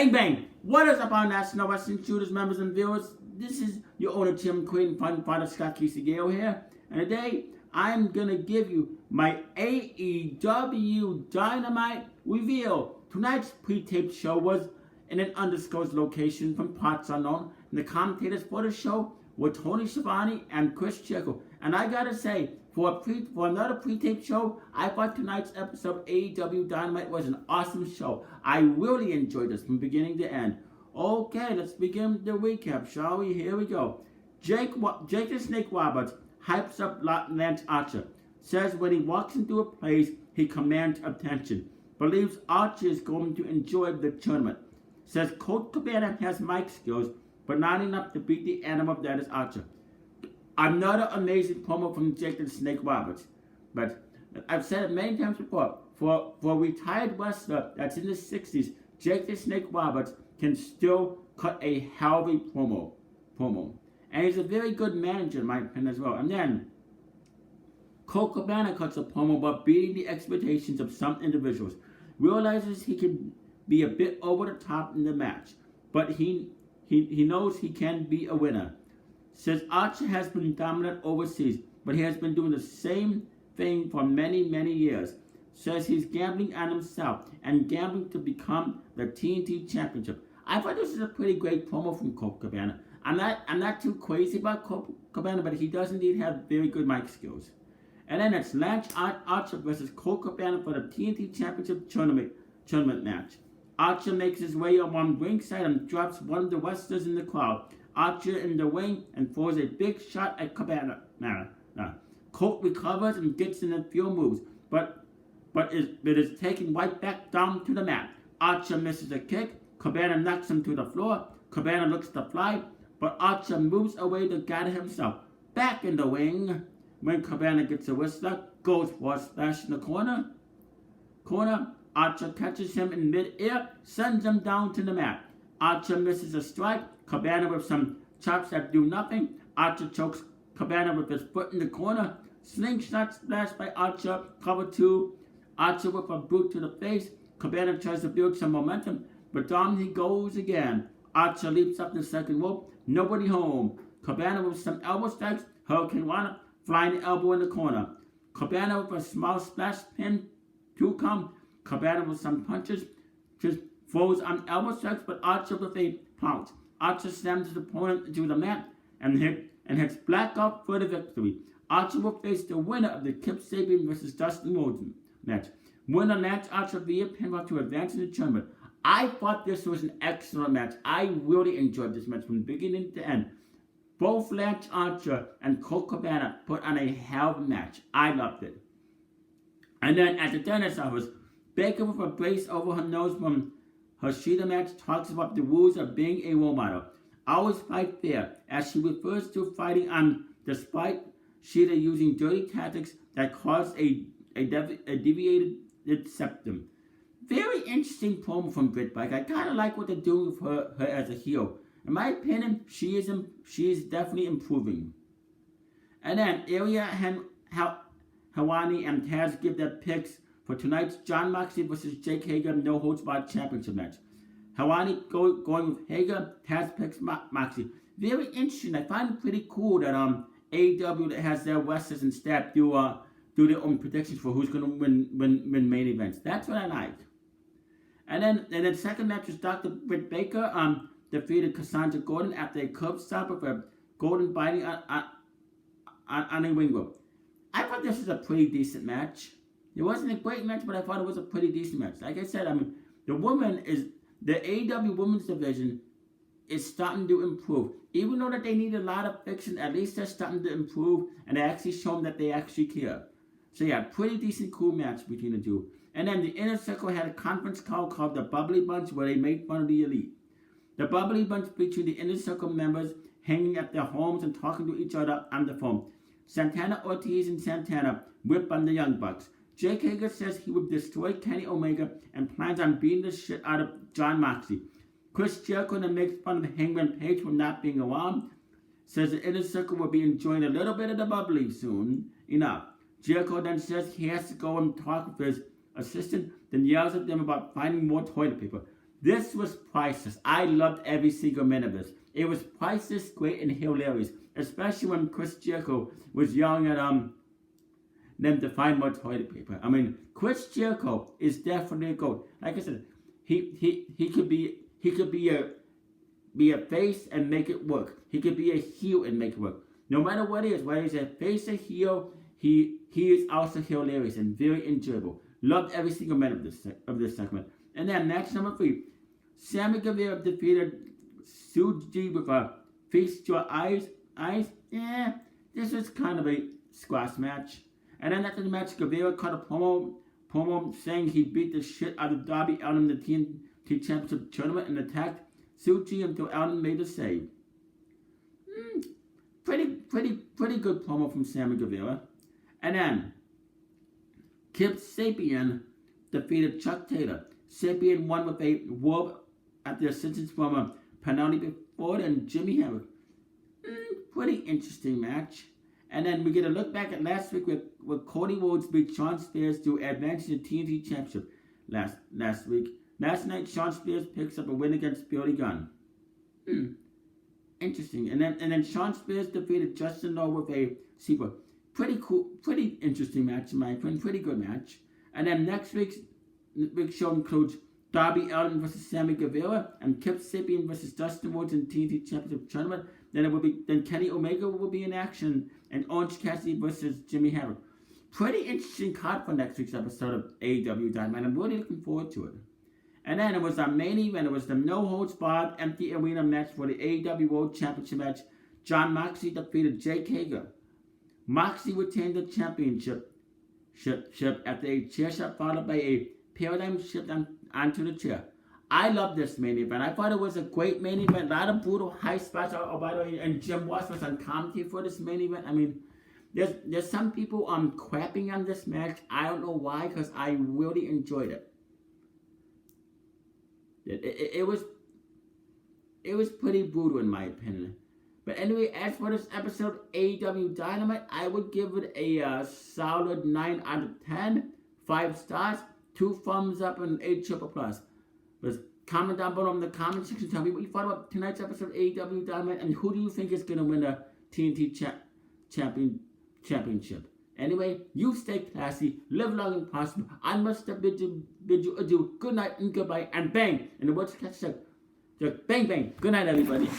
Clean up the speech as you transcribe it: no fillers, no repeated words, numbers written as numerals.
Bang, bang. What is up, our National Wrestling Shooters members and viewers? This is your owner, Tim Quinn, fun father Scott Casey-Gale here. And today, I'm going to give you my AEW Dynamite reveal. Tonight's pre-taped show was in an undisclosed location from parts unknown. And the commentators for the show were Tony Schiavone and Chris Jericho. And I gotta say, for another pre-taped show, I thought tonight's episode of AEW Dynamite was an awesome show. I really enjoyed this from beginning to end. Okay, let's begin the recap, shall we? Here we go. Jake the Snake Roberts hypes up Lance Archer. Says when he walks into a place, he commands attention. Believes Archer is going to enjoy the tournament. Says Colt Cabana has mic skills, but not enough to beat the animal that is Archer. Another amazing promo from Jake the Snake Roberts. But I've said it many times before, for a retired wrestler that's in the 60s, Jake the Snake Roberts can still cut a hell of a promo. And he's a very good manager, in my opinion, as well. And then, Colt Cabana cuts a promo about beating the expectations of some individuals. Realizes he can be a bit over the top in the match, but he knows he can be a winner. Says Archer has been dominant overseas, but he has been doing the same thing for many, many years. Says he's gambling on himself and gambling to become the TNT Championship. I thought this was a pretty great promo from Colt Cabana. I'm not too crazy about Colt Cabana, but he does indeed have very good mic skills. And then it's Lance Archer versus Colt Cabana for the TNT Championship tournament match. Archer makes his way on ringside and drops one of the wrestlers in the crowd. Archer in the ring and throws a big shot at Cabana. Colt recovers and gets in a few moves, but is taken right back down to the mat. Archer misses a kick. Cabana knocks him to the floor. Cabana looks to fly, but Archer moves away to gather himself. Back in the ring, when Cabana gets a wrestler, goes for a splash in the corner. Archer catches him in mid-air, sends him down to the mat. Archer misses a strike. Cabana with some chops that do nothing. Archer chokes Cabana with his foot in the corner. Slingshot splash by Archer. Cover 2. Archer with a boot to the face. Cabana tries to build some momentum, but down he goes again. Archer leaps up the second rope. Nobody home. Cabana with some elbow strikes. Hurricane Rana flying elbow in the corner. Cabana with a small splash pin. 2 count. Cabana with some punches. Just throws on elbow strikes, but Archer with a pounce. Archer slams his opponent to the mat and hits Blackout for the victory. Archer will face the winner of the Kip Sabian versus Dustin Rhodes match. Winner Lance Archer via pinfall to advance in the tournament. I thought this was an excellent match. I really enjoyed this match from beginning to end. Both Lance Archer and Colt Cabana put on a hell of a match. I loved it. And then at the dentist's office, Baker with a brace over her nose from her Sheeta match talks about the rules of being a role model. Always fight fair, as she refers to fighting on despite Sheeta using dirty tactics that caused a deviated septum. Very interesting promo from Britt Baker. I kind of like what they're doing with her as a heel. In my opinion, she is definitely improving. And then Arean, Hawani, and Taz give their picks for tonight's Jon Moxley versus Jake Hager No Holds Barred Championship match. Hawani going with Hager, Taz picks Moxley. Very interesting. I find it pretty cool that AEW that has their wrestlers and staff do their own predictions for who's going to win main events. That's what I like. And then second match was Dr. Britt Baker defeated Cassandra Gordon after a curb stop with a Gordon biting on a ring rope. I thought this was a pretty decent match. It wasn't a great match, but I thought it was a pretty decent match. Like I said, the AEW women's division is starting to improve. Even though that they need a lot of fixing, at least they're starting to improve, and they're actually showing that they actually care. So yeah, pretty decent, cool match between the two. And then the Inner Circle had a conference call called the Bubbly Bunch, where they made fun of the Elite. The Bubbly Bunch featured the Inner Circle members hanging at their homes and talking to each other on the phone. Santana Ortiz and Santana whip on the Young Bucks. Jake Hager says he would destroy Kenny Omega and plans on beating the shit out of Jon Moxley. Chris Jericho then makes fun of Hangman Page for not being around. Says the Inner Circle will be enjoying a little bit of the bubbly soon. Enough. Jericho then says he has to go and talk with his assistant, then yells at them about finding more toilet paper. This was priceless. I loved every single minute of this. It was priceless, great, and hilarious. Especially when Chris Jericho was yelling at them to find more toilet paper. I mean, Chris Jericho is definitely a GOAT. Like I said, he could be a face and make it work. He could be a heel and make it work. No matter what it is, whether he's a face or heel, he is also hilarious and very enjoyable. Loved every single minute of this segment. And then match number 3, Sammy Guevara defeated Suji with a Feast Your Eyes. This was kind of a squash match. And then after the match, Guevara cut a promo saying he beat the shit out of Darby Allin in the TNT Championship tournament and attacked Suji until Allin made a save. Pretty good promo from Sammy Guevara. And then Kip Sabian defeated Chuck Taylor. Sabian won with a robe at the assistance from Penelope Ford and Jimmy Hager. Pretty interesting match. And then we get a look back at last week with Cody Rhodes beat Shawn Spears to advance the TNT Championship last week. Last night, Shawn Spears picks up a win against Billy Gunn. Interesting. And then Shawn Spears defeated Justin Law with a Sequel. Pretty cool, pretty interesting match in my opinion. Pretty good match. And then next week's show includes Darby Allin versus Sammy Guevara and Kip Sabian versus Dustin Rhodes in TNT Championship Tournament. Then Kenny Omega will be in action and Orange Cassidy versus Jimmy Hager. Pretty interesting card for next week's episode of AEW Dynamite. I'm really looking forward to it. And then it was our main event. It was the no holds barred empty arena match for the AEW World Championship match. Jon Moxley defeated Jake Hager. Moxley retained the championship after a chair shot followed by a paradigm shift onto the chair. I love this main event. I thought it was a great main event. A lot of brutal high spots. Oh, by the way, and Jim Ross was on commentary for this main event. I mean, there's some people crapping on this match. I don't know why, because I really enjoyed it. It was pretty brutal in my opinion. But anyway, as for this episode, AEW Dynamite, I would give it a solid 9 out of 10, 5 stars, 2 thumbs up, and 8 triple plus. But comment down below in the comment section. Tell me what you thought about tonight's episode of AEW Dynamite, and who do you think is going to win the TNT Championship. Anyway, you stay classy, live long and prosper. I must bid you adieu. Good night and goodbye, and bang. And the words catch up. Bang, bang. Good night, everybody.